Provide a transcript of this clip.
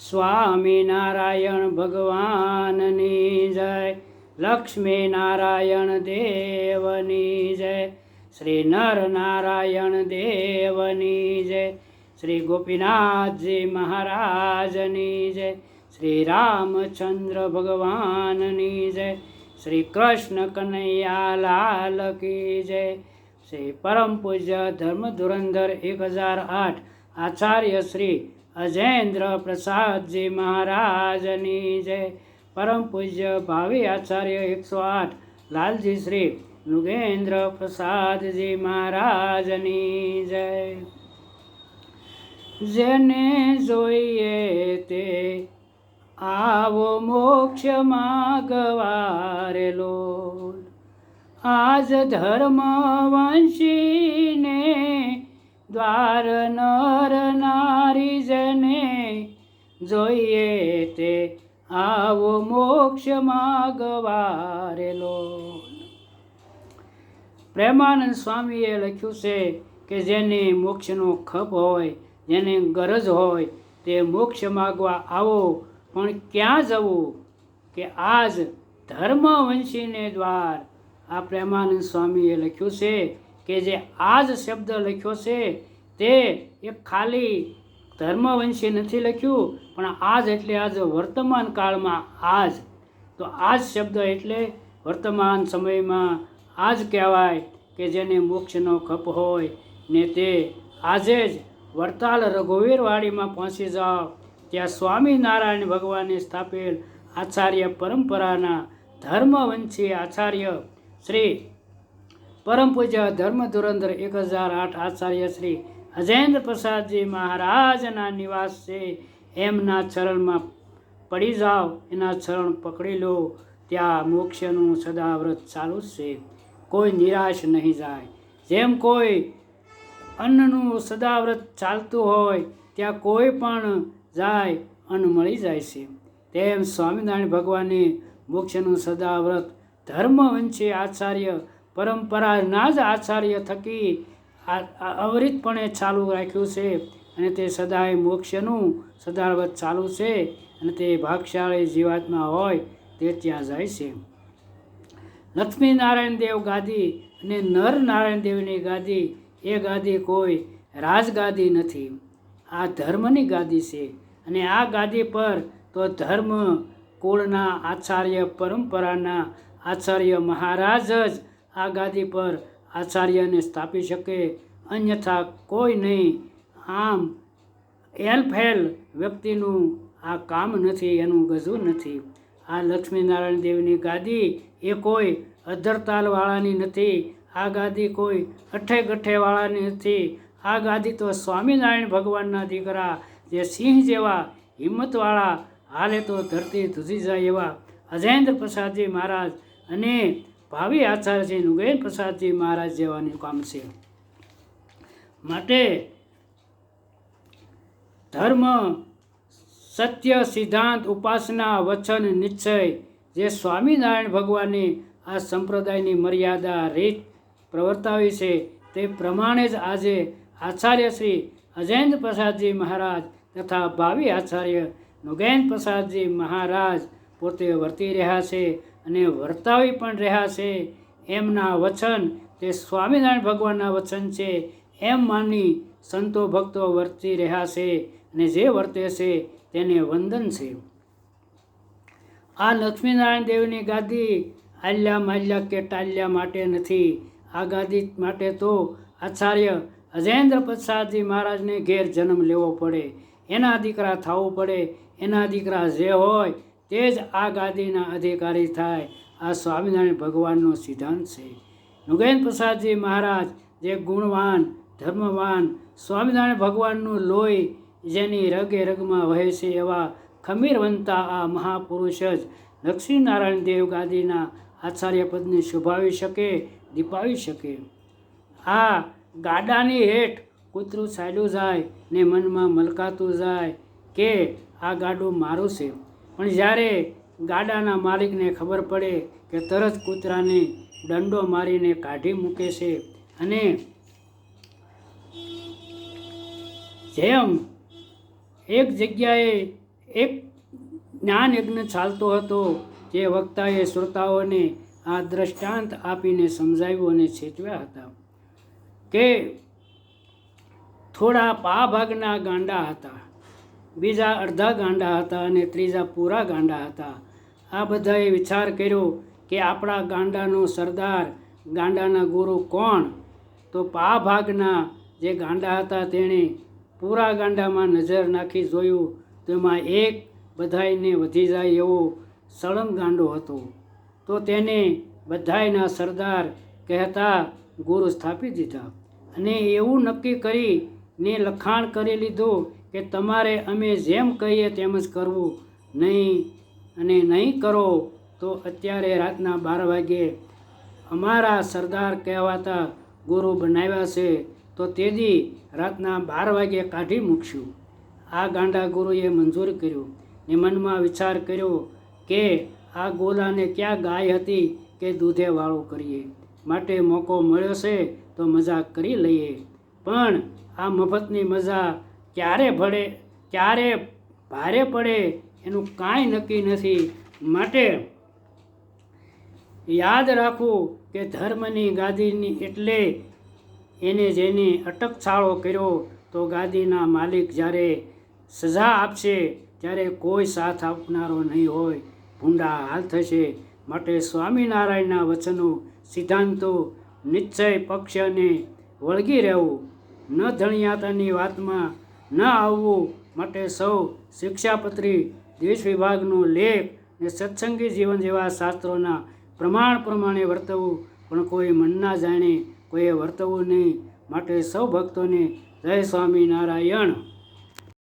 સ્વામિનારાયણ ભગવાનની જય, લક્ષ્મી નારાયણ દેવની જય, શ્રી નર નારાયણ દેવની જય, શ્રી ગોપીનાથજી મહારાજની જય, શ્રી રામચંદ્ર ભગવાનની જય, શ્રી કૃષ્ણ કનૈયા લાલ કી જય, શ્રી પરમ પૂજ્ય ધર્મ ધુરંધર 1008 આચાર્ય શ્રી અજેન્દ્ર પ્રસાદજી મહારાજની જય, પરમ પૂજ્ય ભાવિ આચાર્ય 108 લાલજી શ્રી નુગેન્દ્ર પ્રસાદજી મહારાજની જય. જેને જોઈએ તે આવો મોક્ષ માગવારેલો, આજ ધર્મ વંશીને દ્વાર નર નારી, જેને જોઈએ તે આવો મોક્ષ માગવારેલો. પ્રેમાનંદ સ્વામીએ લખ્યું છે કે જેને મોક્ષનો ખપ હોય, જેને ગરજ હોય તે મોક્ષ માગવા આવો, પણ ક્યાં જવું કે આજ ધર્મવંશીને દ્વાર. આ પ્રેમાનંદ સ્વામીએ લખ્યું છે કે જે આજ શબ્દ લખ્યો છે તે એક ખાલી ધર્મવંશી નથી લખ્યું, પણ આજ એટલે આજ વર્તમાન કાળમાં આજ. તો આજ શબ્દ એટલે વર્તમાન સમયમાં આજ કહેવાય કે જેને મોક્ષનો ખપ હોય ને તે આજે જ વડતાલ રઘુવીરવાડીમાં પહોંચી જાઓ. ત્યાં સ્વામિનારાયણ ભગવાને સ્થાપેલ આચાર્ય પરંપરાના ધર્મવંશી આચાર્ય શ્રી પરમ પૂજ્ય ધર્મ ધુરંધર 1008 આચાર્ય શ્રી અજેન્દ્ર પ્રસાદજી મહારાજના નિવાસ છે. એમના ચરણમાં પડી જાઓ, એના ચરણ પકડી લો. ત્યાં મોક્ષનું સદાવ્રત ચાલુ છે, કોઈ નિરાશ નહીં જાય. જેમ કોઈ અન્નનું સદાવ્રત ચાલતું હોય ત્યાં કોઈ પણ જાય અન્ન મળી જાય છે, તેમ સ્વામિનારાયણ ભગવાને મોક્ષનું સદાવ્રત ધર્મવંશી આચાર્ય પરંપરાના જ આચાર્ય થકી અવિરતપણે ચાલુ રાખ્યું છે. અને તે સદાય મોક્ષનું સદાવ્રત ચાલુ છે. અને તે ભાગશાળી જીવાત્મા હોય તે ત્યાં જાય છે. લક્ષ્મી નારાયણ દેવ ગાદી અને નર નારાયણ દેવની ગાદી, એ ગાદી કોઈ રાજગાદી નથી, આ ધર્મની ગાદી છે. અને આ ગાદી પર તો ધર્મ કુળના આચાર્ય પરંપરાના આચાર્ય મહારાજ જ આ ગાદી પર આચાર્યને સ્થાપી શકે, અન્યથા કોઈ નહીં. આમ એલફેલ વ્યક્તિનું આ કામ નથી, એનું ગજું નથી. આ લક્ષ્મીનારાયણ દેવની ગાદી એ કોઈ અધરતાલવાળાની નથી, આ ગાદી કોઈ અઠે ગઠેવાળાની નથી. આ ગાદી તો સ્વામિનારાયણ ભગવાનના દીકરા, જે સિંહ જેવા હિંમતવાળા, હાલે તો ધરતી ધ્રુજી જાય એવા અજેન્દ્ર પ્રસાદજી મહારાજ અને ભાવિ આચાર્ય શ્રી નુગેન્દ્ર પ્રસાદજી મહારાજ જેવાનું કામ છે. માટે ધર્મ, સત્ય, સિદ્ધાંત, ઉપાસના, વચન, નિશ્ચય જે સ્વામિનારાયણ ભગવાને આ સંપ્રદાયની મર્યાદા રીત પ્રવર્તાવી છે, તે પ્રમાણે જ આજે આચાર્ય શ્રી અજેન્દ્ર પ્રસાદજી મહારાજ તથા ભાવિ આચાર્ય નુગેન્દ્ર પ્રસાદજી મહારાજ પોતે વર્તી રહ્યા છે અને વર્તાવી પણ રહ્યા છે. એમના વચન તે સ્વામિનારાયણ ભગવાનના વચન છે એમ માની સંતો ભક્તો વર્તી રહ્યા છે, અને જે વર્તે છે તેને વંદન છે. આ લક્ષ્મીનારાયણ દેવની ગાદી આલ્યા માલ્યા કે ટાલ્યા માટે નથી. આ ગાદી માટે તો આચાર્ય અજેન્દ્ર પ્રસાદજી મહારાજને ઘેર જન્મ લેવો પડે, એના દીકરા થવું પડે. એના દીકરા જે હોય તે જ આ ગાદીના અધિકારી થાય. આ સ્વામિનારાયણ ભગવાનનો સિદ્ધાંત છે. નુગેન્દ્ર પ્રસાદજી મહારાજ જે ગુણવાન, ધર્મવાન, સ્વામિનારાયણ ભગવાનનું લોહી જેની રગે રગમાં વહે છે એવા ખમીરવંતા આ મહાપુરુષ જ લક્ષ્મીનારાયણ દેવ ગાદીના આચાર્ય પદને શોભાવી શકે, દીપાવી શકે. આ ગાડાની હેઠ કૂતરું ચાલ્યું જાય ને મનમાં મલકાતું જાય કે આ ગાડું મારું છે, પણ જ્યારે ગાડાના માલિકને ખબર પડે કે તરત કૂતરાને દંડો મારીને કાઢી મૂકે છે. અને જેમ એક જગ્યાએ એક જ્ઞાન યજ્ઞ ચાલતો હતો, જે વક્તાએ શ્રોતાઓને આ દ્રષ્ટાંત આપીને સમજાવ્યું અને ચેતવ્યા હતા કે થોડા પા ભાગના ગાંડા હતા, બીજા અડધા ગાંડા હતા અને ત્રીજા પૂરા ગાંડા હતા. આ બધાએ વિચાર કર્યો કે આપણા ગાંડાનો સરદાર, ગાંડાના ગુરુ કોણ? તો પા ભાગના જે ગાંડા હતા તેણે પૂરા ગાંડામાં નજર નાખી જોયું, તેમાં એક બધાયને વધી જાય એવો સળંગ ગાંડો હતો. તો તેને બધાયના સરદાર કહેતા ગુરુ સ્થાપી દીધા અને એવું નક્કી કરીને લખાણ કરી લીધું કે તમારે અમે જેમ કહીએ તેમ જ કરવું, નહીં કરો તો અત્યારે રાતના 12 વાગ્યે અમારા સરદાર કહેવાતા ગુરુ બનાવ્યા છે, તો તેથી રાતના 12 વાગ્યે કાઢી મૂકશું. આ ગાંડા ગુરુએ મંજૂર કર્યું ને મનમાં વિચાર કર્યો કે આ ગોલાને ક્યાં ગાય હતી કે દૂધે વાળું કરીએ, માટે મોકો મળ્યો છે તો મજા કરી લઈએ. પણ આ મફતની મજા ક્યારે ભારે પડે એનું કાંઈ નક્કી નથી. માટે યાદ રાખવું કે ધર્મની ગાદીની એટલે એને જેને અટકછાળો કર્યો, તો ગાદીના માલિક જ્યારે સજા આપશે ત્યારે કોઈ સાથ આપનારો નહીં હોય, ભૂંડા હાલ થશે. માટે સ્વામિનારાયણના વચનો, સિદ્ધાંતો, નિશ્ચય પક્ષ અને વળગી રહેવું, ન ધણિયાતાની વાતમાં ન આવવું. માટે સૌ શિક્ષાપત્રી, દેશ વિભાગનો લેખ ને સત્સંગી જીવન જેવા શાસ્ત્રોના પ્રમાણ પ્રમાણે વર્તવું, પણ કોઈ મન ના જાણે કોઈએ વર્તવું નહીં. માટે સૌ ભક્તોને જય સ્વામિનારાયણ.